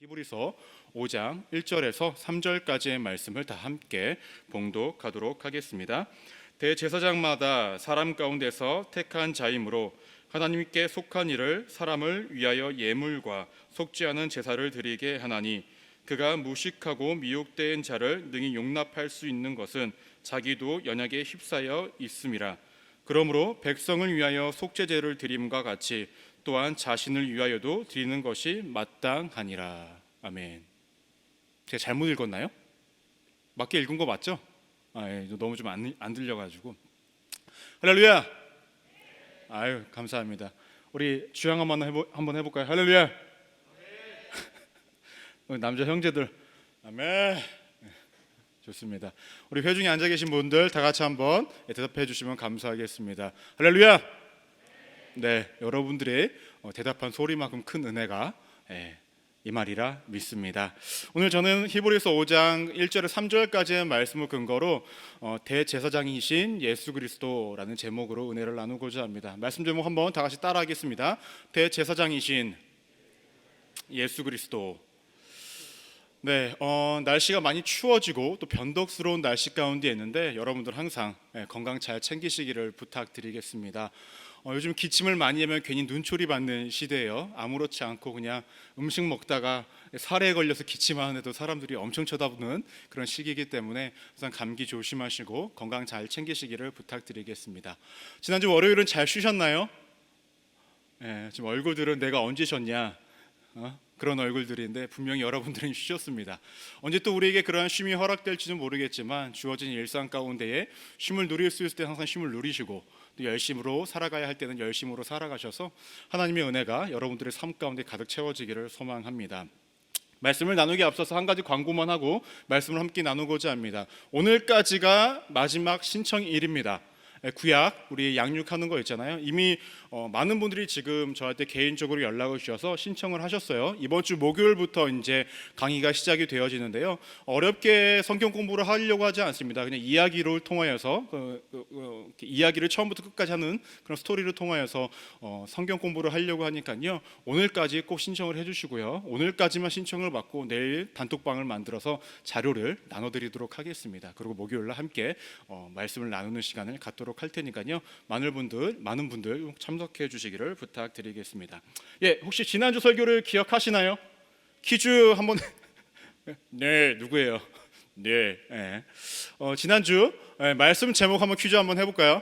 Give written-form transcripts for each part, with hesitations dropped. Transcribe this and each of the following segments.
히브리서 5장 1절에서 3절까지의 말씀을 다 함께 봉독하도록 하겠습니다. 대제사장마다 사람 가운데서 택한 자이므로 하나님께 속한 이를 사람을 위하여 예물과 속지 않은 제사를 드리게 하나니, 그가 무식하고 미혹된 자를 능히 용납할 수 있는 것은 자기도 연약에 휩싸여 있음이라. 그러므로 백성을 위하여 속죄제를 드림과 같이 또한 자신을 위하여도 드리는 것이 마땅하니라. 아멘. 제가 잘못 읽었나요? 맞게 읽은 거 맞죠? 너무 좀 안 들려가지고. 할렐루야. 아유, 감사합니다. 우리 주양 한번 해볼까요? 할렐루야. 남자 형제들, 아멘. 좋습니다. 우리 회중에 앉아 계신 분들 다 같이 한번 대답해 주시면 감사하겠습니다. 할렐루야. 네, 여러분들의 대답한 소리만큼 큰 은혜가 이 말이라 믿습니다. 오늘 저는 히브리서 5장 1절에서 3절까지의 말씀을 근거로 대제사장이신 예수 그리스도라는 제목으로 은혜를 나누고자 합니다. 말씀 제목 한번 다 같이 따라하겠습니다. 대제사장이신 예수 그리스도. 네, 날씨가 많이 추워지고 또 변덕스러운 날씨 가운데 있는데 여러분들 항상 건강 잘 챙기시기를 부탁드리겠습니다. 요즘 기침을 많이 하면 괜히 눈초리 받는 시대예요. 아무렇지 않고 그냥 음식 먹다가 살에 걸려서 기침하는데도 사람들이 엄청 쳐다보는 그런 시기이기 때문에 항상 감기 조심하시고 건강 잘 챙기시기를 부탁드리겠습니다. 지난주 월요일은 잘 쉬셨나요? 지금 얼굴들은 내가 언제 쉬었냐? 그런 얼굴들인데 분명히 여러분들은 쉬셨습니다. 언제 또 우리에게 그러한 쉼이 허락될지는 모르겠지만 주어진 일상 가운데에 쉼을 누릴 수 있을 때 항상 쉼을 누리시고 또 열심으로 살아가야 할 때는 열심으로 살아가셔서 하나님의 은혜가 여러분들의 삶 가운데 가득 채워지기를 소망합니다. 말씀을 나누기 앞서서 한 가지 광고만 하고 말씀을 함께 나누고자 합니다. 오늘까지가 마지막 신청일입니다. 구약 우리 양육하는 거 있잖아요. 이미 많은 분들이 지금 저한테 개인적으로 연락을 주셔서 신청을 하셨어요. 이번 주 목요일부터 이제 강의가 시작이 되어지는데요. 어렵게 성경 공부를 하려고 하지 않습니다. 그냥 이야기를 통하여서 이야기를 처음부터 끝까지 하는 그런 스토리를 통하여서 성경 공부를 하려고 하니까요. 오늘까지 꼭 신청을 해주시고요. 오늘까지만 신청을 받고 내일 단톡방을 만들어서 자료를 나눠드리도록 하겠습니다. 그리고 목요일날 함께 말씀을 나누는 시간을 갖도록 할 테니까요. 많은 분들 참석해 주시기를 부탁드리겠습니다. 혹시 지난주 설교를 기억하시나요? 퀴즈 한번. 네, 누구예요? 네. 지난주 말씀 제목 한번 퀴즈 한번 해볼까요?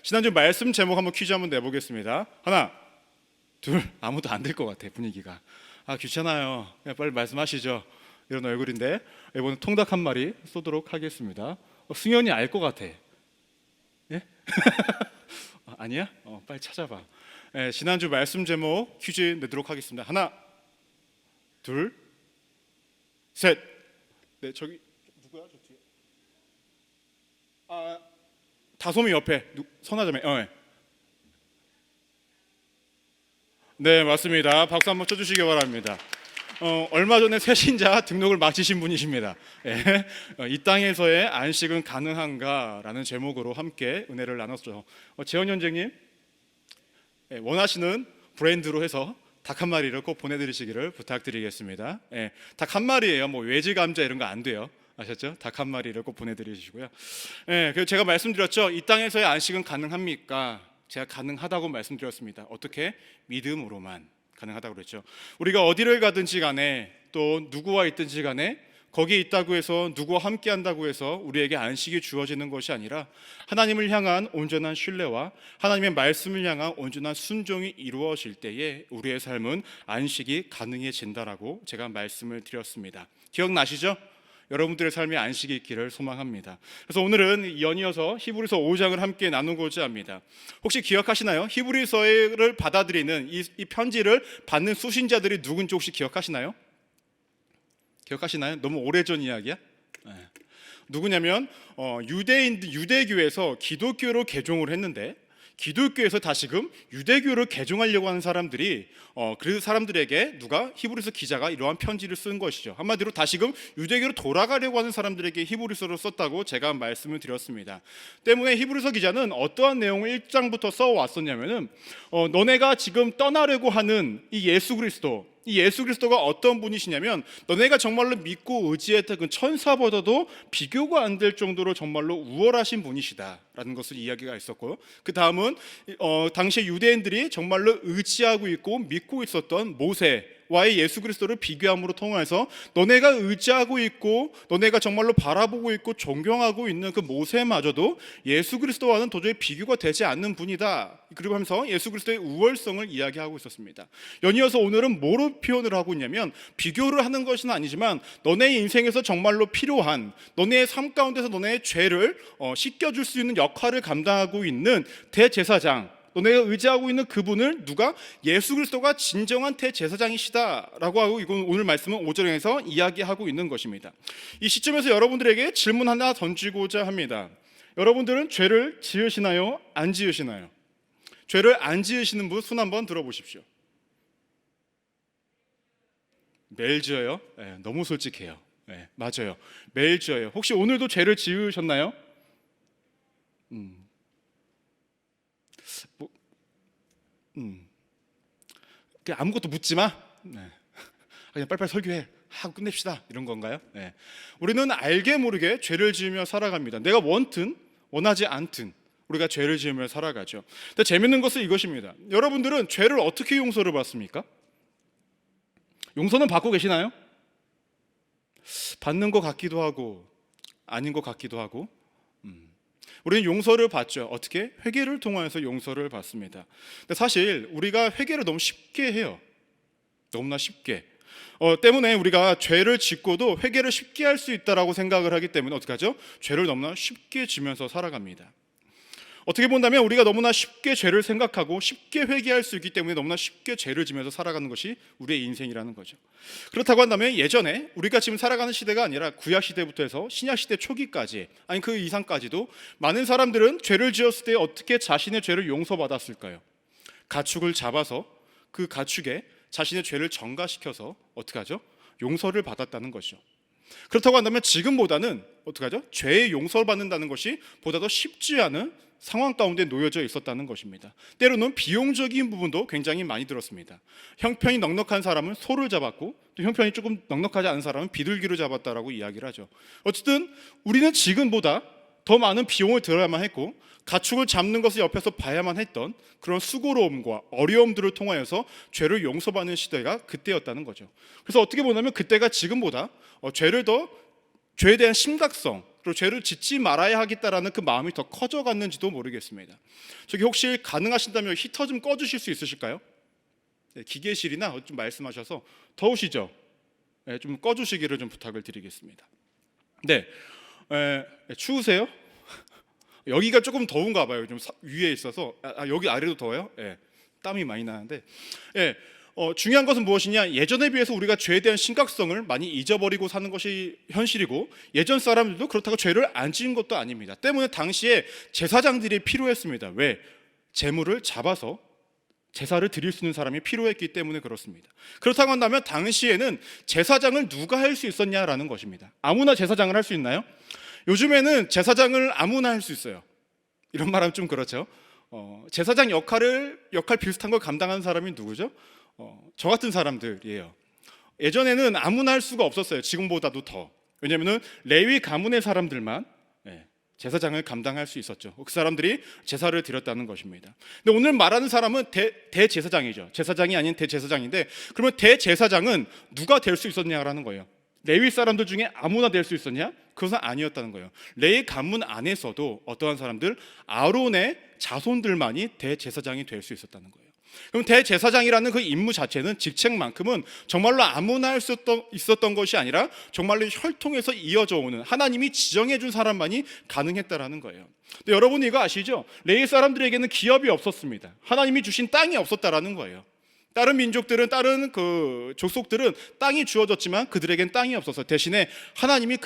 지난주 말씀 제목 한번 퀴즈 한번 내보겠습니다. 하나, 둘. 아무도 안 될 것 같아, 분위기가. 귀찮아요. 빨리 말씀하시죠. 이런 얼굴인데 이번에 통닭 한 마리 쏘도록 하겠습니다. 승현이 알 것 같아. 예? 아니야? 빨리 찾아봐. 지난주 말씀 제목 퀴즈 내도록 하겠습니다. 하나, 둘, 셋. 네, 저기 누구야? 저 뒤에. 다솜이 옆에 선하자매. 네, 맞습니다. 박수 한번 쳐주시기 바랍니다. 얼마 전에 새신자 등록을 마치신 분이십니다. 이 땅에서의 안식은 가능한가라는 제목으로 함께 은혜를 나눴죠. 재원 현재님, 원하시는 브랜드로 해서 닭 한 마리를 꼭 보내드리시기를 부탁드리겠습니다. 닭 한 마리예요. 뭐 외지 감자 이런 거 안 돼요. 아셨죠? 닭 한 마리를 꼭 보내드리시고요. 그리고 제가 말씀드렸죠. 이 땅에서의 안식은 가능합니까? 제가 가능하다고 말씀드렸습니다. 어떻게? 믿음으로만 가능하다고 그랬죠. 우리가 어디를 가든지 간에 또 누구와 있든지 간에 거기에 있다고 해서 누구와 함께 한다고 해서 우리에게 안식이 주어지는 것이 아니라 하나님을 향한 온전한 신뢰와 하나님의 말씀을 향한 온전한 순종이 이루어질 때에 우리의 삶은 안식이 가능해진다라고 제가 말씀을 드렸습니다. 기억나시죠? 여러분들의 삶에 안식이 있기를 소망합니다. 그래서 오늘은 연이어서 히브리서 5장을 함께 나누고자 합니다. 혹시 기억하시나요? 히브리서를 받아들이는 이 편지를 받는 수신자들이 누군지 혹시 기억하시나요? 기억하시나요? 너무 오래전 이야기야? 누구냐면 유대교에서 기독교로 개종을 했는데 기독교에서 다시금 유대교를 개종하려고 하는 사람들이 그 사람들에게 히브리서 기자가 이러한 편지를 쓴 것이죠. 한마디로 다시금 유대교로 돌아가려고 하는 사람들에게 히브리서를 썼다고 제가 말씀을 드렸습니다. 때문에 히브리서 기자는 어떠한 내용을 1장부터 써왔었냐면은 너네가 지금 떠나려고 하는 이 예수 그리스도, 이 예수 그리스도가 어떤 분이시냐면 너네가 정말로 믿고 의지했던 그 천사보다도 비교가 안 될 정도로 정말로 우월하신 분이시다라는 것을 이야기가 있었고요. 그 다음은 당시 유대인들이 정말로 의지하고 있고 믿고 있었던 모세와의 예수 그리스도를 비교함으로 통해서 너네가 의지하고 있고 너네가 정말로 바라보고 있고 존경하고 있는 그 모세마저도 예수 그리스도와는 도저히 비교가 되지 않는 분이다. 그리고 하면서 예수 그리스도의 우월성을 이야기하고 있었습니다. 연이어서 오늘은 뭐로 표현을 하고 있냐면 비교를 하는 것은 아니지만 너네 인생에서 정말로 필요한 너네의 삶 가운데서 너네의 죄를 씻겨줄 수 있는 역할을 감당하고 있는 대제사장, 너네가 의지하고 있는 그분을 누가? 예수 그리스도가 진정한 대제사장이시다라고 하고 이건 오늘 말씀은 5절에서 이야기하고 있는 것입니다. 이 시점에서 여러분들에게 질문 하나 던지고자 합니다. 여러분들은 죄를 지으시나요? 안 지으시나요? 죄를 안 지으시는 분 손 한번 들어보십시오. 매일 지어요? 네, 너무 솔직해요. 네, 맞아요. 매일 지어요. 혹시 오늘도 죄를 지으셨나요? 그냥 아무것도 묻지 마. 네. 그냥 빨리빨리 설교해 하고 끝냅시다 이런 건가요? 네. 우리는 알게 모르게 죄를 지으며 살아갑니다. 내가 원든 원하지 않든 우리가 죄를 지으며 살아가죠. 근데 재밌는 것은 이것입니다. 여러분들은 죄를 어떻게 용서를 받습니까? 용서는 받고 계시나요? 받는 것 같기도 하고 아닌 것 같기도 하고. 우리는 용서를 받죠. 어떻게? 회개를 통해서 용서를 받습니다. 근데 사실 우리가 회개를 너무 쉽게 해요. 너무나 쉽게. 때문에 우리가 죄를 짓고도 회개를 쉽게 할 수 있다라고 생각을 하기 때문에 어떻게 하죠? 죄를 너무나 쉽게 지면서 살아갑니다. 어떻게 본다면 우리가 너무나 쉽게 죄를 생각하고 쉽게 회개할 수 있기 때문에 너무나 쉽게 죄를 지면서 살아가는 것이 우리의 인생이라는 거죠. 그렇다고 한다면 예전에 우리가 지금 살아가는 시대가 아니라 구약 시대부터 해서 신약 시대 초기까지 아니 그 이상까지도 많은 사람들은 죄를 지었을 때 어떻게 자신의 죄를 용서받았을까요? 가축을 잡아서 그 가축에 자신의 죄를 전가시켜서 어떻게 하죠? 용서를 받았다는 것이죠. 그렇다고 한다면 지금보다는 어떻게 하죠? 죄의 용서를 받는다는 것이 보다 더 쉽지 않은 상황 가운데 놓여져 있었다는 것입니다. 때로는 비용적인 부분도 굉장히 많이 들었습니다. 형편이 넉넉한 사람은 소를 잡았고 또 형편이 조금 넉넉하지 않은 사람은 비둘기를 잡았다라고 이야기를 하죠. 어쨌든 우리는 지금보다 더 많은 비용을 들어야만 했고 가축을 잡는 것을 옆에서 봐야만 했던 그런 수고로움과 어려움들을 통하여서 죄를 용서받는 시대가 그때였다는 거죠. 그래서 어떻게 보냐면 그때가 지금보다 죄에 대한 심각성 그리고 죄를 짓지 말아야 하겠다라는 그 마음이 더 커져갔는지도 모르겠습니다. 저기 혹시 가능하신다면 히터 좀 꺼주실 수 있으실까요? 네, 기계실이나 좀 말씀하셔서 더우시죠? 네, 좀 꺼주시기를 좀 부탁을 드리겠습니다. 네, 추우세요? 여기가 조금 더운가 봐요. 좀 위에 있어서 여기 아래도 더워요? 네, 땀이 많이 나는데 중요한 것은 무엇이냐? 예전에 비해서 우리가 죄에 대한 심각성을 많이 잊어버리고 사는 것이 현실이고 예전 사람들도 그렇다고 죄를 안 지은 것도 아닙니다. 때문에 당시에 제사장들이 필요했습니다. 왜? 제물을 잡아서 제사를 드릴 수 있는 사람이 필요했기 때문에 그렇습니다. 그렇다고 한다면 당시에는 제사장을 누가 할 수 있었냐라는 것입니다. 아무나 제사장을 할 수 있나요? 요즘에는 제사장을 아무나 할 수 있어요. 이런 말하면 좀 그렇죠. 제사장 역할 비슷한 걸 감당하는 사람이 누구죠? 저 같은 사람들이에요. 예전에는 아무나 할 수가 없었어요. 지금보다도 더. 왜냐하면 레위 가문의 사람들만 제사장을 감당할 수 있었죠. 그 사람들이 제사를 드렸다는 것입니다. 근데 오늘 말하는 사람은 대제사장이죠. 제사장이 아닌 대제사장인데 그러면 대제사장은 누가 될 수 있었냐라는 거예요. 레위 사람들 중에 아무나 될 수 있었냐? 그것은 아니었다는 거예요. 레위 가문 안에서도 어떠한 사람들 아론의 자손들만이 대제사장이 될 수 있었다는 거예요. 그럼 대제사장이라는 그 임무 자체는 직책만큼은 정말로 아무나 할 수 있었던 것이 아니라 정말로 혈통에서 이어져 오는 하나님이 지정해 준 사람만이 가능했다라는 거예요. 근데 여러분 이거 아시죠? 레위 사람들에게는 기업이 없었습니다. 하나님이 주신 땅이 없었다라는 거예요. 다른 민족들은 다른 그 족속들은 땅이 주어졌지만 그들에겐 땅이 없어서 대신에 하나님이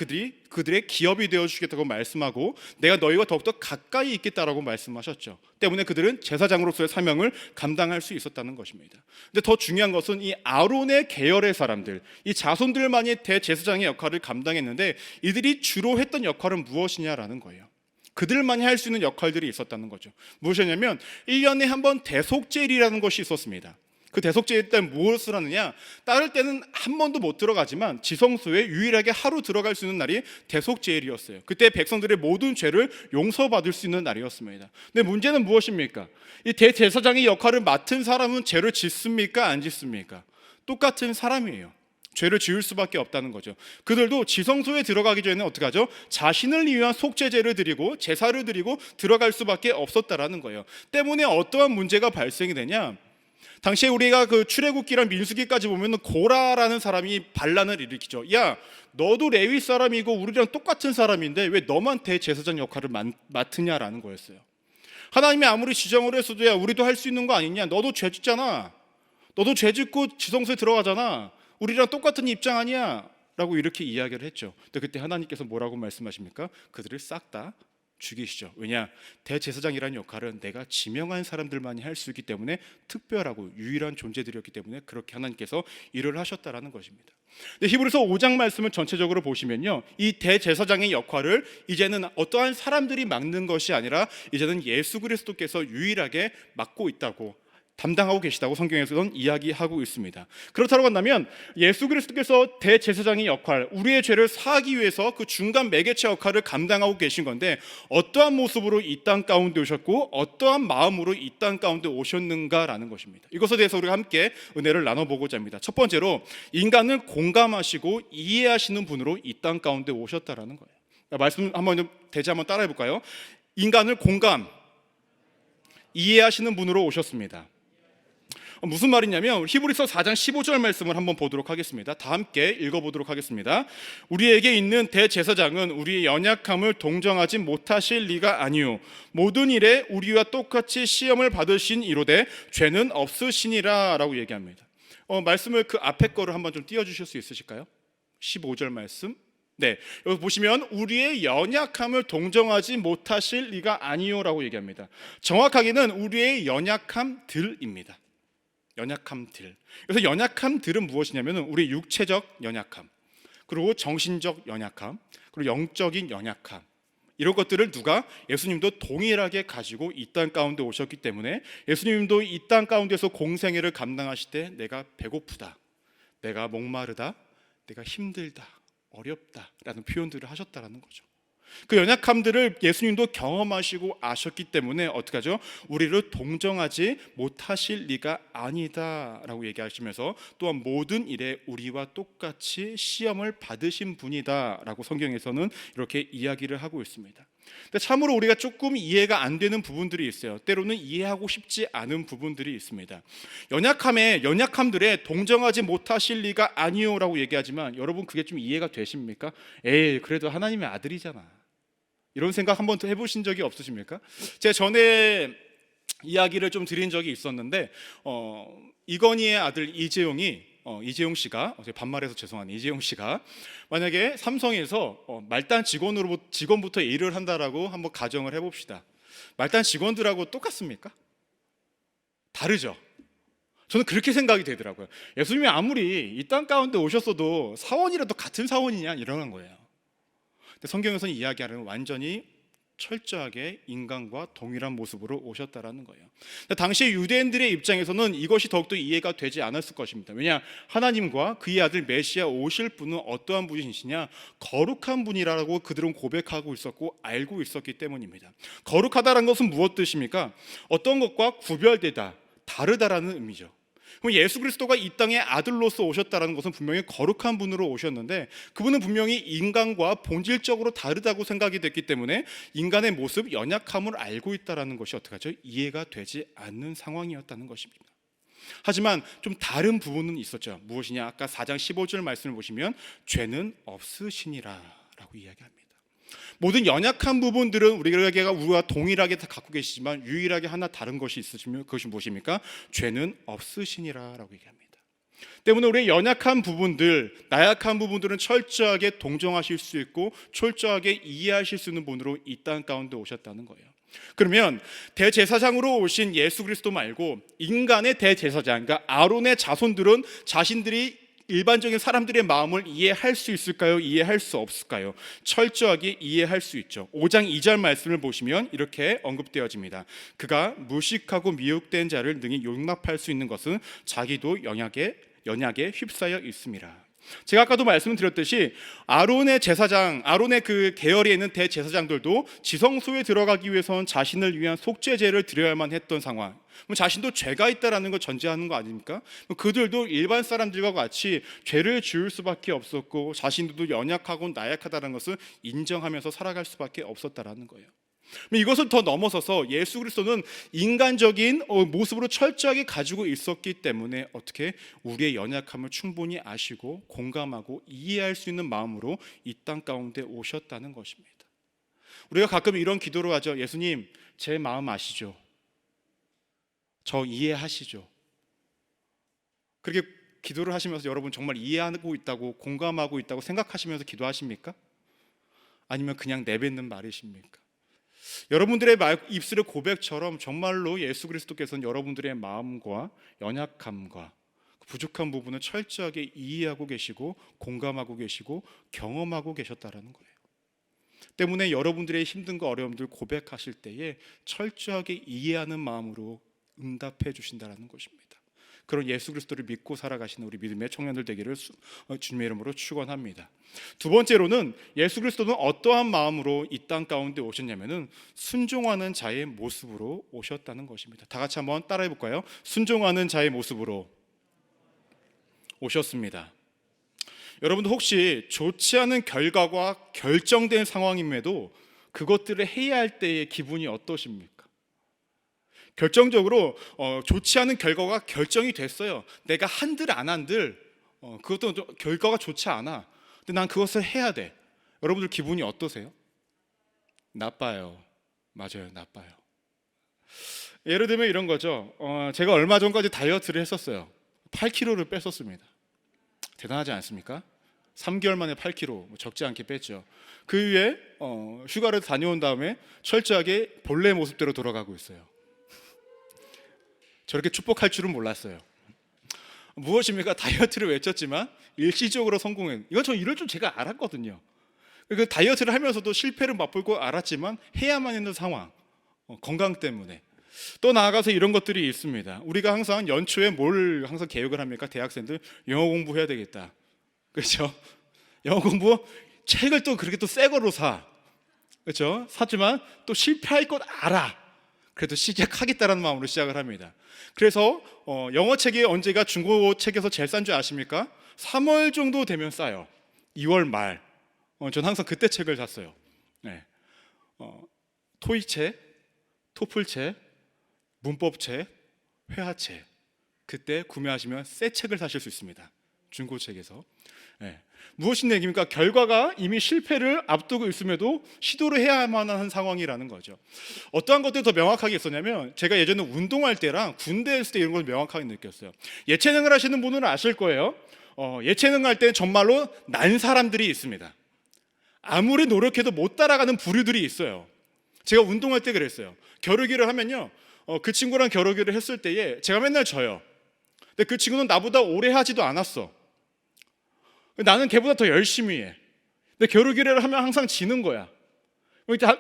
그들의 기업이 되어 주시겠다고 말씀하고 내가 너희와 더욱더 가까이 있겠다라고 말씀하셨죠. 때문에 그들은 제사장으로서의 사명을 감당할 수 있었다는 것입니다. 근데 더 중요한 것은 이 아론의 계열의 사람들, 이 자손들만이 대제사장의 역할을 감당했는데 이들이 주로 했던 역할은 무엇이냐라는 거예요. 그들만이 할 수 있는 역할들이 있었다는 거죠. 무엇이냐면 1년에 한 번 대속제일이라는 것이 있었습니다. 그 대속죄일 때 무엇을 하느냐? 따를 때는 한 번도 못 들어가지만 지성소에 유일하게 하루 들어갈 수 있는 날이 대속죄일이었어요. 그때 백성들의 모든 죄를 용서받을 수 있는 날이었습니다. 근데 문제는 무엇입니까? 이 대제사장의 역할을 맡은 사람은 죄를 짓습니까? 안 짓습니까? 똑같은 사람이에요. 죄를 지을 수밖에 없다는 거죠. 그들도 지성소에 들어가기 전에 어떻게 하죠? 자신을 위한 속죄제를 드리고 제사를 드리고 들어갈 수밖에 없었다라는 거예요. 때문에 어떠한 문제가 발생이 되냐? 당시에 우리가 그 출애굽기랑 민수기까지 보면 고라라는 사람이 반란을 일으키죠. 야, 너도 레위 사람이고 우리랑 똑같은 사람인데 왜 너만 대제사장 역할을 맡으냐라는 거였어요. 하나님이 아무리 지정을 했어도 야, 우리도 할 수 있는 거 아니냐? 너도 죄 짓잖아. 너도 죄 짓고 지성소에 들어가잖아. 우리랑 똑같은 입장 아니야? 라고 이렇게 이야기를 했죠. 근데 그때 하나님께서 뭐라고 말씀하십니까? 그들을 싹 다 죽이시죠. 왜냐? 대제사장이라는 역할은 내가 지명한 사람들만이 할 수 있기 때문에 특별하고 유일한 존재들이었기 때문에 그렇게 하나님께서 일을 하셨다라는 것입니다. 근데 히브리서 5장 말씀을 전체적으로 보시면요, 이 대제사장의 역할을 이제는 어떠한 사람들이 맡는 것이 아니라 이제는 예수 그리스도께서 유일하게 맡고 있다고, 담당하고 계시다고 성경에서는 이야기하고 있습니다. 그렇다고 한다면 예수 그리스도께서 대제사장의 역할, 우리의 죄를 사하기 위해서 그 중간 매개체 역할을 감당하고 계신 건데 어떠한 모습으로 이 땅 가운데 오셨고 어떠한 마음으로 이 땅 가운데 오셨는가라는 것입니다. 이것에 대해서 우리가 함께 은혜를 나눠보고자 합니다. 첫 번째로 인간을 공감하시고 이해하시는 분으로 이 땅 가운데 오셨다라는 거예요. 말씀 한번 대지 한번 따라해 볼까요? 인간을 공감, 이해하시는 분으로 오셨습니다. 무슨 말이냐면 히브리서 4장 15절 말씀을 한번 보도록 하겠습니다. 다 함께 읽어보도록 하겠습니다. 우리에게 있는 대제사장은 우리의 연약함을 동정하지 못하실 리가 아니요 모든 일에 우리와 똑같이 시험을 받으신 이로되 죄는 없으시니라 라고 얘기합니다. 말씀을 그 앞에 거를 한번 좀 띄워주실 수 있으실까요? 15절 말씀. 네, 여기 보시면 우리의 연약함을 동정하지 못하실 리가 아니요라고 얘기합니다. 정확하게는 우리의 연약함들입니다. 연약함들. 그래서 연약함들은 무엇이냐면 우리 육체적 연약함, 그리고 정신적 연약함, 그리고 영적인 연약함, 이런 것들을 누가? 예수님도 동일하게 가지고 이 땅 가운데 오셨기 때문에 예수님도 이 땅 가운데서 공생애를 감당하실 때 내가 배고프다, 내가 목마르다, 내가 힘들다, 어렵다 라는 표현들을 하셨다라는 거죠. 그 연약함들을 예수님도 경험하시고 아셨기 때문에 어떻게 하죠? 우리를 동정하지 못하실 리가 아니다 라고 얘기하시면서 또한 모든 일에 우리와 똑같이 시험을 받으신 분이다 라고 성경에서는 이렇게 이야기를 하고 있습니다. 근데 참으로 우리가 조금 이해가 안 되는 부분들이 있어요. 때로는 이해하고 싶지 않은 부분들이 있습니다. 연약함들에 동정하지 못하실 리가 아니요 라고 얘기하지만 여러분 그게 좀 이해가 되십니까? 에이, 그래도 하나님의 아들이잖아, 이런 생각 한번 해보신 적이 없으십니까? 제가 전에 이야기를 좀 드린 적이 있었는데 이건희의 아들 이재용 씨가 반말해서 죄송한 이재용 씨가 만약에 삼성에서 말단 직원부터 일을 한다라고 한번 가정을 해봅시다. 말단 직원들하고 똑같습니까? 다르죠. 저는 그렇게 생각이 되더라고요. 예수님이 아무리 이 땅 가운데 오셨어도 사원이라도 같은 사원이냐 이러는 거예요. 성경에서는 이야기하는 완전히 철저하게 인간과 동일한 모습으로 오셨다라는 거예요. 당시 유대인들의 입장에서는 이것이 더욱더 이해가 되지 않았을 것입니다. 왜냐? 하나님과 그의 아들 메시아 오실 분은 어떠한 분이시냐? 거룩한 분이라고 그들은 고백하고 있었고 알고 있었기 때문입니다. 거룩하다는 것은 무엇 뜻입니까? 어떤 것과 구별되다, 다르다라는 의미죠. 그럼 예수 그리스도가 이 땅에 아들로서 오셨다는 것은 분명히 거룩한 분으로 오셨는데 그분은 분명히 인간과 본질적으로 다르다고 생각이 됐기 때문에 인간의 모습, 연약함을 알고 있다는 것이 어떻게 하죠? 이해가 되지 않는 상황이었다는 것입니다. 하지만 좀 다른 부분은 있었죠. 무엇이냐? 아까 4장 15절 말씀을 보시면 죄는 없으시니라 라고 이야기합니다. 모든 연약한 부분들은 우리가 동일하게 다 갖고 계시지만 유일하게 하나 다른 것이 있으시면 그것이 무엇입니까? 죄는 없으시니라 라고 얘기합니다. 때문에 우리의 연약한 부분들, 나약한 부분들은 철저하게 동정하실 수 있고 철저하게 이해하실 수 있는 분으로 이 땅 가운데 오셨다는 거예요. 그러면 대제사장으로 오신 예수 그리스도 말고 인간의 대제사장, 그러니까 아론의 자손들은 자신들이 일반적인 사람들의 마음을 이해할 수 있을까요? 이해할 수 없을까요? 철저하게 이해할 수 있죠. 5장 2절 말씀을 보시면 이렇게 언급되어집니다. 그가 무식하고 미혹된 자를 능히 용납할 수 있는 것은 자기도 연약에 휩싸여 있음이라. 제가 아까도 말씀드렸듯이 아론의 제사장, 아론의 그 계열에 있는 대제사장들도 지성소에 들어가기 위해서는 자신을 위한 속죄제를 드려야만 했던 상황. 자신도 죄가 있다라는 걸 전제하는 거 아닙니까? 그들도 일반 사람들과 같이 죄를 지을 수밖에 없었고 자신들도 연약하고 나약하다는 것을 인정하면서 살아갈 수밖에 없었다라는 거예요. 이것을 더 넘어서서 예수 그리스도는 인간적인 모습으로 철저하게 가지고 있었기 때문에 어떻게 우리의 연약함을 충분히 아시고 공감하고 이해할 수 있는 마음으로 이 땅 가운데 오셨다는 것입니다. 우리가 가끔 이런 기도를 하죠. 예수님, 제 마음 아시죠? 저 이해하시죠? 그렇게 기도를 하시면서 여러분 정말 이해하고 있다고, 공감하고 있다고 생각하시면서 기도하십니까? 아니면 그냥 내뱉는 말이십니까? 여러분들의 입술의 고백처럼 정말로 예수 그리스도께서는 여러분들의 마음과 연약함과 부족한 부분을 철저하게 이해하고 계시고 공감하고 계시고 경험하고 계셨다라는 거예요. 때문에 여러분들의 힘든과 어려움들 고백하실 때에 철저하게 이해하는 마음으로 응답해 주신다라는 것입니다. 그런 예수 그리스도를 믿고 살아가시는 우리 믿음의 청년들 되기를 주님의 이름으로 축원합니다. 두 번째로는 예수 그리스도는 어떠한 마음으로 이 땅 가운데 오셨냐면은 순종하는 자의 모습으로 오셨다는 것입니다. 다 같이 한번 따라해 볼까요? 순종하는 자의 모습으로 오셨습니다. 여러분도 혹시 좋지 않은 결과가 결정된 상황임에도 그것들을 해야 할 때의 기분이 어떠십니까? 결정적으로 좋지 않은 결과가 결정이 됐어요. 내가 한들 안 한들 그것도 결과가 좋지 않아. 근데 난 그것을 해야 돼. 여러분들 기분이 어떠세요? 나빠요. 맞아요, 나빠요. 예를 들면 이런 거죠. 제가 얼마 전까지 다이어트를 했었어요. 8kg를 뺐었습니다. 대단하지 않습니까? 3개월 만에 8kg, 적지 않게 뺐죠. 그 이후에 휴가를 다녀온 다음에 철저하게 본래 모습대로 돌아가고 있어요. 저렇게 축복할 줄은 몰랐어요. 무엇입니까? 다이어트를 외쳤지만 일시적으로 성공해. 저 이럴 줄 제가 알았거든요. 그 다이어트를 하면서도 실패를 맛볼 거 알았지만 해야만 했는 상황, 건강 때문에. 또 나아가서 이런 것들이 있습니다. 우리가 항상 연초에 뭘 항상 계획을 합니까? 대학생들 영어 공부해야 되겠다. 그렇죠? 영어 공부 책을 또 그렇게 또 새 거로 사. 그렇죠? 사지만 또 실패할 것 알아. 그래도 시작하겠다라는 마음으로 시작을 합니다. 그래서 영어 책이 언제가 중고책에서 제일 싼 줄 아십니까? 3월 정도 되면 싸요. 2월 말. 저는 항상 그때 책을 샀어요. 네. 토익 책, 토플 책, 문법 책, 회화 책. 그때 구매하시면 새 책을 사실 수 있습니다. 중고책에서. 네. 무엇인 얘기입니까? 결과가 이미 실패를 앞두고 있음에도 시도를 해야만 하는 상황이라는 거죠. 어떠한 것들이 더 명확하게 있었냐면 제가 예전에 운동할 때랑 군대에 있을 때 이런 걸 명확하게 느꼈어요. 예체능을 하시는 분은 아실 거예요. 예체능 할 때 정말로 난 사람들이 있습니다. 아무리 노력해도 못 따라가는 부류들이 있어요. 제가 운동할 때 그랬어요. 겨루기를 하면요, 그 친구랑 겨루기를 했을 때에 제가 맨날 져요. 근데 그 친구는 나보다 오래 하지도 않았어. 나는 걔보다 더 열심히 해. 근데 겨루기를 하면 항상 지는 거야.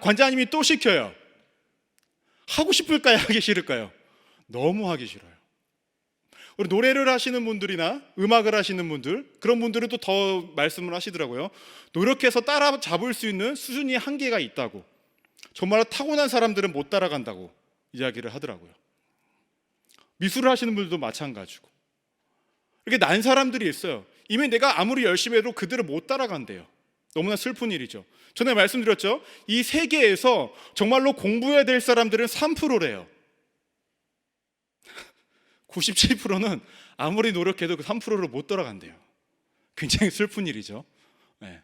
관장님이 또 시켜요. 하고 싶을까요? 하기 싫을까요? 너무 하기 싫어요. 우리 노래를 하시는 분들이나 음악을 하시는 분들, 그런 분들은 또 더 말씀을 하시더라고요. 노력해서 따라잡을 수 있는 수준이 한계가 있다고. 정말 타고난 사람들은 못 따라간다고 이야기를 하더라고요. 미술을 하시는 분들도 마찬가지고. 이렇게 난 사람들이 있어요. 이미 내가 아무리 열심히 해도 그들을 못 따라간대요. 너무나 슬픈 일이죠. 전에 말씀드렸죠. 이 세계에서 정말로 공부해야 될 사람들은 3%래요. 97%는 아무리 노력해도 그 3%를 못 따라간대요. 굉장히 슬픈 일이죠. 네.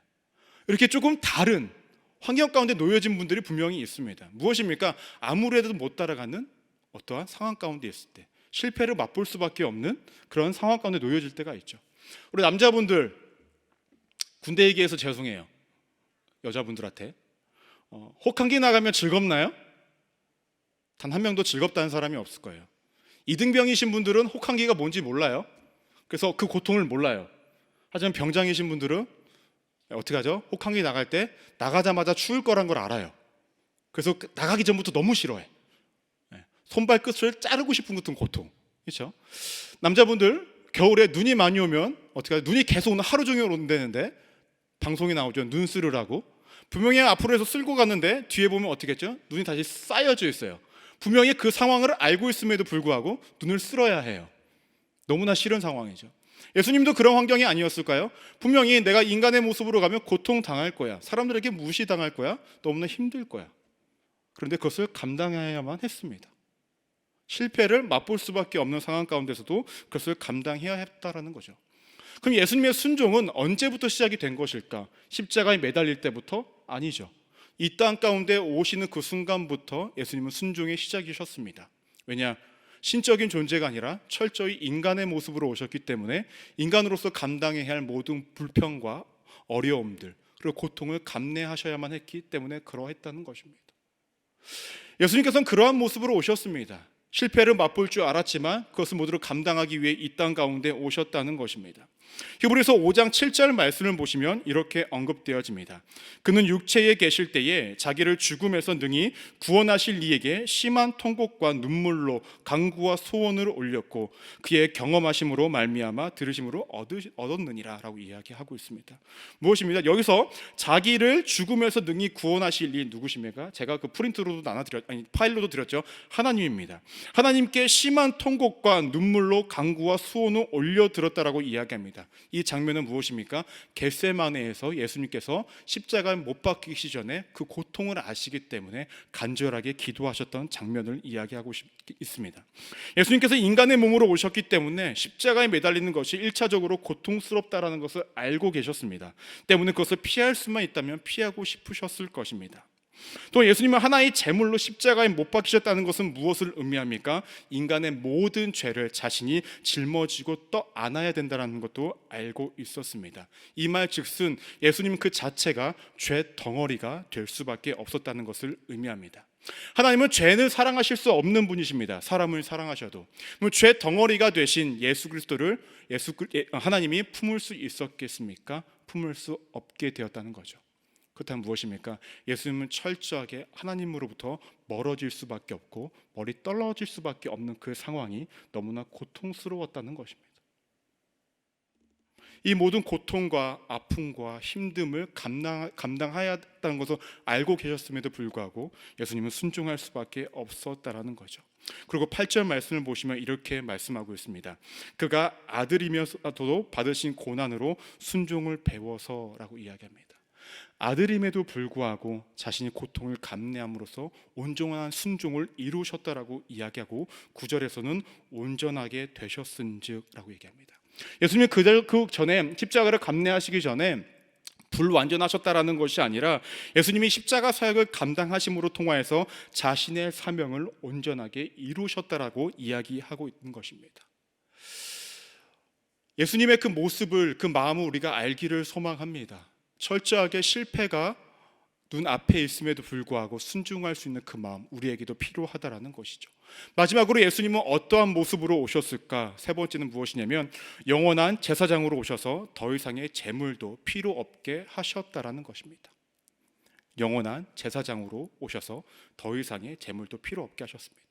이렇게 조금 다른 환경 가운데 놓여진 분들이 분명히 있습니다. 무엇입니까? 아무리 해도 못 따라가는 어떠한 상황 가운데 있을 때 실패를 맛볼 수밖에 없는 그런 상황 가운데 놓여질 때가 있죠. 우리 남자분들, 군대 얘기해서 죄송해요. 여자분들한테 혹한기 나가면 즐겁나요? 단 한 명도 즐겁다는 사람이 없을 거예요. 이등병이신 분들은 혹한기가 뭔지 몰라요. 그래서 그 고통을 몰라요. 하지만 병장이신 분들은 어떻게 하죠? 혹한기 나갈 때 나가자마자 추울 거란 걸 알아요. 그래서 나가기 전부터 너무 싫어해. 손발 끝을 자르고 싶은 같은 고통. 그렇죠? 남자분들 겨울에 눈이 많이 오면 어떻게 하죠? 눈이 계속 오는 하루 종일 온다는데 방송에 나오죠. 눈 쓰르라고. 분명히 앞으로 해서 쓸고 갔는데 뒤에 보면 어떻게 했죠? 눈이 다시 쌓여져 있어요. 분명히 그 상황을 알고 있음에도 불구하고 눈을 쓸어야 해요. 너무나 싫은 상황이죠. 예수님도 그런 환경이 아니었을까요? 분명히 내가 인간의 모습으로 가면 고통당할 거야. 사람들에게 무시당할 거야. 너무나 힘들 거야. 그런데 그것을 감당해야만 했습니다. 실패를 맛볼 수밖에 없는 상황 가운데서도 그것을 감당해야 했다라는 거죠. 그럼 예수님의 순종은 언제부터 시작이 된 것일까? 십자가에 매달릴 때부터? 아니죠. 이 땅 가운데 오시는 그 순간부터 예수님은 순종의 시작이셨습니다. 왜냐? 신적인 존재가 아니라 철저히 인간의 모습으로 오셨기 때문에 인간으로서 감당해야 할 모든 불평과 어려움들 그리고 고통을 감내하셔야만 했기 때문에 그러했다는 것입니다. 예수님께서는 그러한 모습으로 오셨습니다. 실패를 맛볼 줄 알았지만 그것을 모두를 감당하기 위해 이 땅 가운데 오셨다는 것입니다. 히브리서 5장 7절 말씀을 보시면 이렇게 언급되어집니다. 그는 육체에 계실 때에 자기를 죽음에서 능히 구원하실 이에게 심한 통곡과 눈물로 간구와 소원을 올렸고 그의 경험하심으로 말미암아 들으심으로 얻었느니라 라고 이야기하고 있습니다. 무엇입니다? 여기서 자기를 죽음에서 능히 구원하실 이 누구십니까? 제가 그 프린트로도 파일로도 드렸죠. 하나님입니다. 하나님께 심한 통곡과 눈물로 간구와 소원을 올려드렸다라고 이야기합니다. 이 장면은 무엇입니까? 겟세마네에서 예수님께서 십자가에 못 박히기 전에 그 고통을 아시기 때문에 간절하게 기도하셨던 장면을 이야기하고 있습니다. 예수님께서 인간의 몸으로 오셨기 때문에 십자가에 매달리는 것이 1차적으로 고통스럽다라는 것을 알고 계셨습니다. 때문에 그것을 피할 수만 있다면 피하고 싶으셨을 것입니다. 또 예수님은 하나의 제물로 십자가에 못 박히셨다는 것은 무엇을 의미합니까? 인간의 모든 죄를 자신이 짊어지고 떠안아야 된다는 것도 알고 있었습니다. 이 말 즉슨 예수님 그 자체가 죄 덩어리가 될 수밖에 없었다는 것을 의미합니다. 하나님은 죄를 사랑하실 수 없는 분이십니다. 사람을 사랑하셔도 죄 덩어리가 되신 예수 그리스도를 하나님이 품을 수 있었겠습니까? 품을 수 없게 되었다는 거죠. 그렇다면 무엇입니까? 예수님은 철저하게 하나님으로부터 멀어질 수밖에 없고 머리 떨어질 수밖에 없는 그 상황이 너무나 고통스러웠다는 것입니다. 이 모든 고통과 아픔과 힘듦을 감당해야 한다는 것을 알고 계셨음에도 불구하고 예수님은 순종할 수밖에 없었다라는 거죠. 그리고 8절 말씀을 보시면 이렇게 말씀하고 있습니다. 그가 아들이면서도 받으신 고난으로 순종을 배워서라고 이야기합니다. 아들임에도 불구하고 자신이 고통을 감내함으로써 온전한 순종을 이루셨다라고 이야기하고 9절에서는 온전하게 되셨은즉 라고 얘기합니다. 예수님이 그 전에 십자가를 감내하시기 전에 불완전하셨다라는 것이 아니라 예수님이 십자가 사역을 감당하심으로 통하여서 자신의 사명을 온전하게 이루셨다라고 이야기하고 있는 것입니다. 예수님의 그 모습을 그 마음을 우리가 알기를 소망합니다. 철저하게 실패가 눈앞에 있음에도 불구하고 순종할 수 있는 그 마음 우리에게도 필요하다라는 것이죠. 마지막으로 예수님은 어떠한 모습으로 오셨을까? 세 번째는 무엇이냐면 영원한 제사장으로 오셔서 더 이상의 제물도 필요 없게 하셨다라는 것입니다. 영원한 제사장으로 오셔서 더 이상의 제물도 필요 없게 하셨습니다.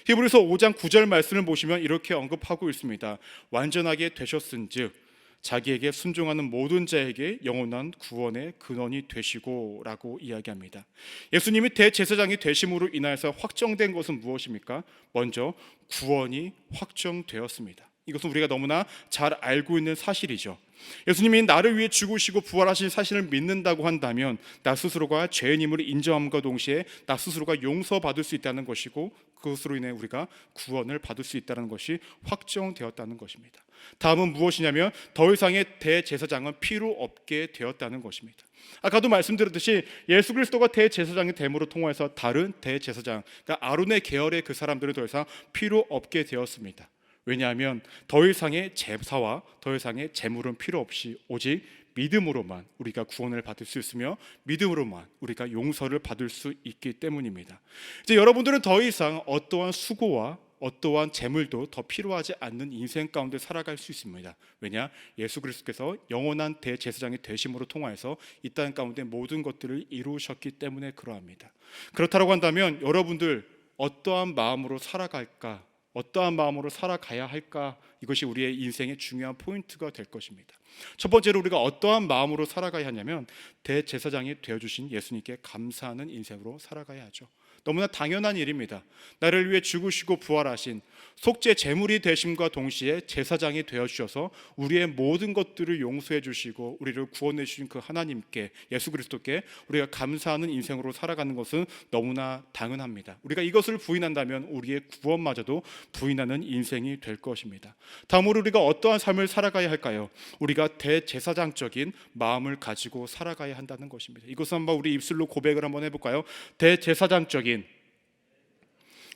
히브리서 5장 9절 말씀을 보시면 이렇게 언급하고 있습니다. 완전하게 되셨은즉 자기에게 순종하는 모든 자에게 영원한 구원의 근원이 되시고 라고 이야기합니다. 예수님이 대제사장이 되심으로 인하여서 확정된 것은 무엇입니까? 먼저 구원이 확정되었습니다. 이것은 우리가 너무나 잘 알고 있는 사실이죠. 예수님이 나를 위해 죽으시고 부활하신 사실을 믿는다고 한다면 나 스스로가 죄인임을 인정함과 동시에 나 스스로가 용서받을 수 있다는 것이고 그것으로 인해 우리가 구원을 받을 수 있다는 것이 확정되었다는 것입니다. 다음은 무엇이냐면 더 이상의 대제사장은 필요 없게 되었다는 것입니다. 아까도 말씀드렸듯이 예수 그리스도가 대제사장이 됨으로 통해서 다른 대제사장, 그러니까 아론의 계열의 그 사람들은 더 이상 필요 없게 되었습니다. 왜냐하면 더 이상의 제사와 더 이상의 제물은 필요 없이 오직 믿음으로만 우리가 구원을 받을 수 있으며 믿음으로만 우리가 용서를 받을 수 있기 때문입니다. 이제 여러분들은 더 이상 어떠한 수고와 어떠한 재물도 더 필요하지 않는 인생 가운데 살아갈 수 있습니다. 왜냐? 예수 그리스도께서 영원한 대제사장이 되심으로 통하여서 이 땅 가운데 모든 것들을 이루셨기 때문에 그러합니다. 그렇다고 한다면 여러분들 어떠한 마음으로 살아갈까? 어떠한 마음으로 살아가야 할까? 이것이 우리의 인생의 중요한 포인트가 될 것입니다. 첫 번째로 우리가 어떠한 마음으로 살아가야 하냐면 대제사장이 되어주신 예수님께 감사하는 인생으로 살아가야 하죠. 너무나 당연한 일입니다. 나를 위해 죽으시고 부활하신 속죄 제물이 되심과 동시에 제사장이 되어주셔서 우리의 모든 것들을 용서해 주시고 우리를 구원해 주신 그 하나님께, 예수 그리스도께 우리가 감사하는 인생으로 살아가는 것은 너무나 당연합니다. 우리가 이것을 부인한다면 우리의 구원마저도 부인하는 인생이 될 것입니다. 다음으로 우리가 어떠한 삶을 살아가야 할까요? 우리가 대제사장적인 마음을 가지고 살아가야 한다는 것입니다. 이것은 한번 우리 입술로 고백을 한번 해볼까요? 대제사장적인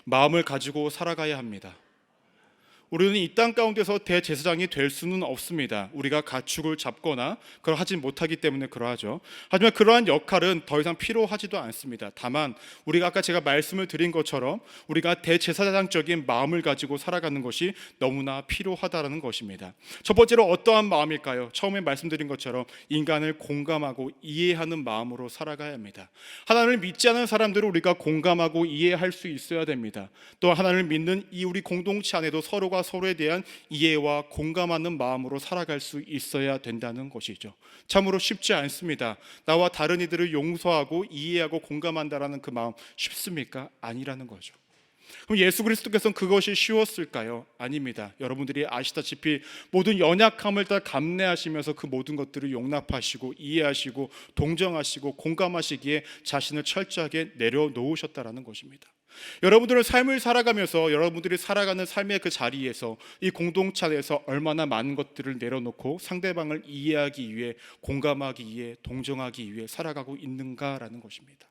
마음을 가지고 살아가야 합니다. 우리는 이 땅 가운데서 대제사장이 될 수는 없습니다. 우리가 가축을 잡거나 그걸 하지 못하기 때문에 그러하죠. 하지만 그러한 역할은 더 이상 필요하지도 않습니다. 다만 우리가 아까 제가 말씀을 드린 것처럼 우리가 대제사장적인 마음을 가지고 살아가는 것이 너무나 필요하다는 것입니다. 첫 번째로 어떠한 마음일까요? 처음에 말씀드린 것처럼 인간을 공감하고 이해하는 마음으로 살아가야 합니다. 하나님을 믿지 않는 사람들을 우리가 공감하고 이해할 수 있어야 됩니다. 또 하나님을 믿는 이 우리 공동체 안에도 서로가 서로에 대한 이해와 공감하는 마음으로 살아갈 수 있어야 된다는 것이죠. 참으로 쉽지 않습니다. 나와 다른 이들을 용서하고 이해하고 공감한다라는 그 마음 쉽습니까? 아니라는 거죠. 그럼 예수 그리스도께서는 그것이 쉬웠을까요? 아닙니다. 여러분들이 아시다시피 모든 연약함을 다 감내하시면서 그 모든 것들을 용납하시고 이해하시고 동정하시고 공감하시기에 자신을 철저하게 내려놓으셨다라는 것입니다. 여러분들은 삶을 살아가면서 여러분들이 살아가는 삶의 그 자리에서 이 공동체 안에서 얼마나 많은 것들을 내려놓고 상대방을 이해하기 위해 공감하기 위해 동정하기 위해 살아가고 있는가라는 것입니다.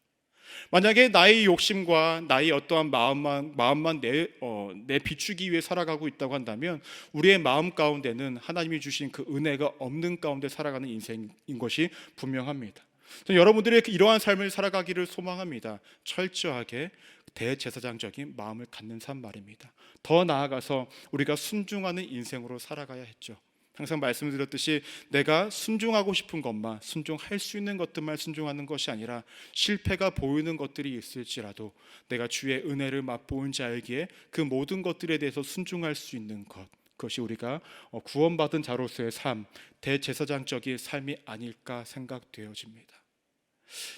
만약에 나의 욕심과 나의 어떠한 마음만 내 비추기 위해 살아가고 있다고 한다면 우리의 마음 가운데는 하나님이 주신 그 은혜가 없는 가운데 살아가는 인생인 것이 분명합니다. 여러분들이 이러한 삶을 살아가기를 소망합니다. 철저하게 대제사장적인 마음을 갖는 삶 말입니다. 더 나아가서 우리가 순종하는 인생으로 살아가야 했죠. 항상 말씀드렸듯이 내가 순종하고 싶은 것만, 순종할 수 있는 것들만 순종하는 것이 아니라 실패가 보이는 것들이 있을지라도 내가 주의 은혜를 맛보은 자에게 그 모든 것들에 대해서 순종할 수 있는 것, 그것이 우리가 구원받은 자로서의 삶, 대제사장적인 삶이 아닐까 생각되어집니다.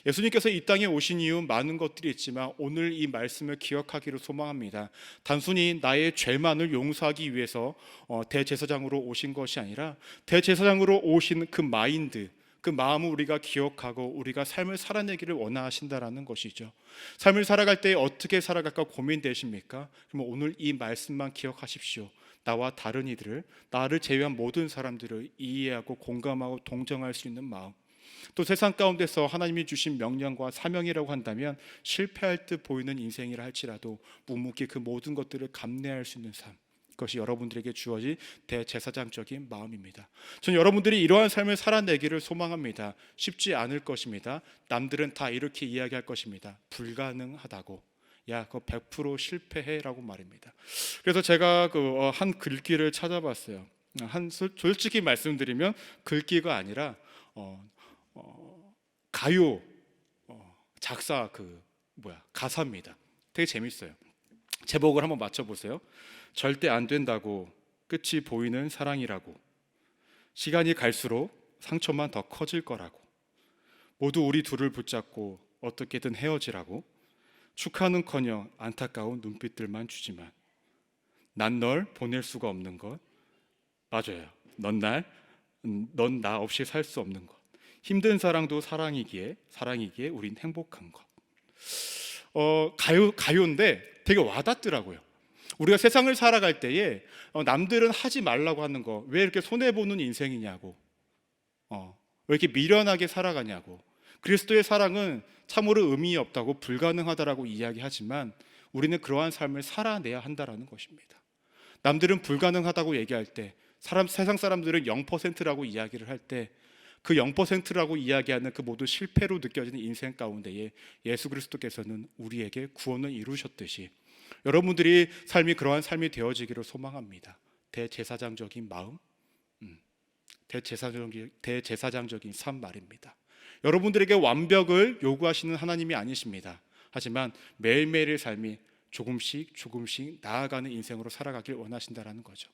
예수님께서 이 땅에 오신 이유 많은 것들이 있지만 오늘 이 말씀을 기억하기를 소망합니다. 단순히 나의 죄만을 용서하기 위해서 대제사장으로 오신 것이 아니라 대제사장으로 오신 그 마인드, 그 마음을 우리가 기억하고 우리가 삶을 살아내기를 원하신다라는 것이죠. 삶을 살아갈 때 어떻게 살아갈까 고민되십니까? 그럼 오늘 이 말씀만 기억하십시오. 나와 다른 이들을, 나를 제외한 모든 사람들을 이해하고 공감하고 동정할 수 있는 마음, 또 세상 가운데서 하나님이 주신 명령과 사명이라고 한다면 실패할 듯 보이는 인생이라 할지라도 묵묵히 그 모든 것들을 감내할 수 있는 삶, 그것이 여러분들에게 주어진 대제사장적인 마음입니다. 저는 여러분들이 이러한 삶을 살아내기를 소망합니다. 쉽지 않을 것입니다. 남들은 다 이렇게 이야기할 것입니다. 불가능하다고. 야, 그거 100% 실패해라고 말입니다. 그래서 제가 한 글귀를 찾아봤어요. 솔직히 말씀드리면 글귀가 아니라 가요 작사 가사입니다. 되게 재밌어요. 제목을 한번 맞춰보세요. 절대 안 된다고 끝이 보이는 사랑이라고, 시간이 갈수록 상처만 더 커질 거라고, 모두 우리 둘을 붙잡고 어떻게든 헤어지라고, 축하는커녕 안타까운 눈빛들만 주지만 난 널 보낼 수가 없는 것, 맞아요. 넌 나 없이 살 수 없는 것, 힘든 사랑도 사랑이기에 우린 행복한 것. 가요인데 되게 와닿더라고요. 우리가 세상을 살아갈 때에 남들은 하지 말라고 하는 거 왜 이렇게 손해보는 인생이냐고, 왜 이렇게 미련하게 살아가냐고, 그리스도의 사랑은 참으로 의미 없다고 불가능하다라고 이야기하지만 우리는 그러한 삶을 살아내야 한다라는 것입니다. 남들은 불가능하다고 얘기할 때, 세상 사람들은 0%라고 이야기를 할 때, 그 0%라고 이야기하는 그 모두 실패로 느껴지는 인생 가운데에 예수 그리스도께서는 우리에게 구원을 이루셨듯이 여러분들이 삶이 그러한 삶이 되어지기를 소망합니다. 대제사장적인 마음, 대제사장적인 삶 말입니다. 여러분들에게 완벽을 요구하시는 하나님이 아니십니다. 하지만 매일매일의 삶이 조금씩 나아가는 인생으로 살아가길 원하신다라는 거죠.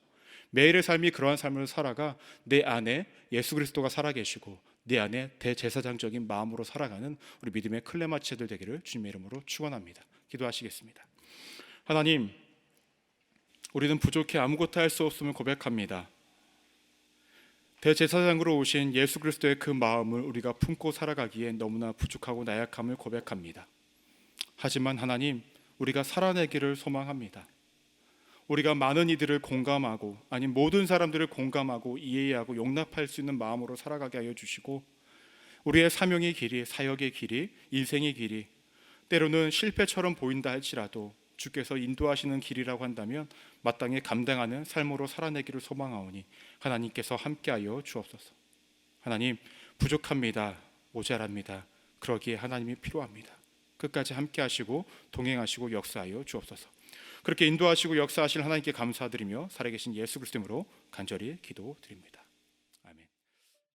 매일의 삶이 그러한 삶을 살아가 내 안에 예수 그리스도가 살아계시고 내 안에 대제사장적인 마음으로 살아가는 우리 믿음의 클레마치들 되기를 주님의 이름으로 축원합니다. 기도하시겠습니다. 하나님, 우리는 부족해 아무것도 할 수 없음을 고백합니다. 대제사장으로 오신 예수 그리스도의 그 마음을 우리가 품고 살아가기에 너무나 부족하고 나약함을 고백합니다. 하지만 하나님, 우리가 살아내기를 소망합니다. 우리가 많은 이들을 공감하고 아니 모든 사람들을 공감하고 이해하고 용납할 수 있는 마음으로 살아가게 하여 주시고, 우리의 사명의 길이, 사역의 길이, 인생의 길이 때로는 실패처럼 보인다 할지라도 주께서 인도하시는 길이라고 한다면 마땅히 감당하는 삶으로 살아내기를 소망하오니 하나님께서 함께하여 주옵소서. 하나님, 부족합니다. 모자랍니다. 그러기에 하나님이 필요합니다. 끝까지 함께하시고 동행하시고 역사하여 주옵소서. 그렇게 인도하시고 역사하실 하나님께 감사드리며 살아계신 예수 그리스도 이름으로 간절히 기도드립니다.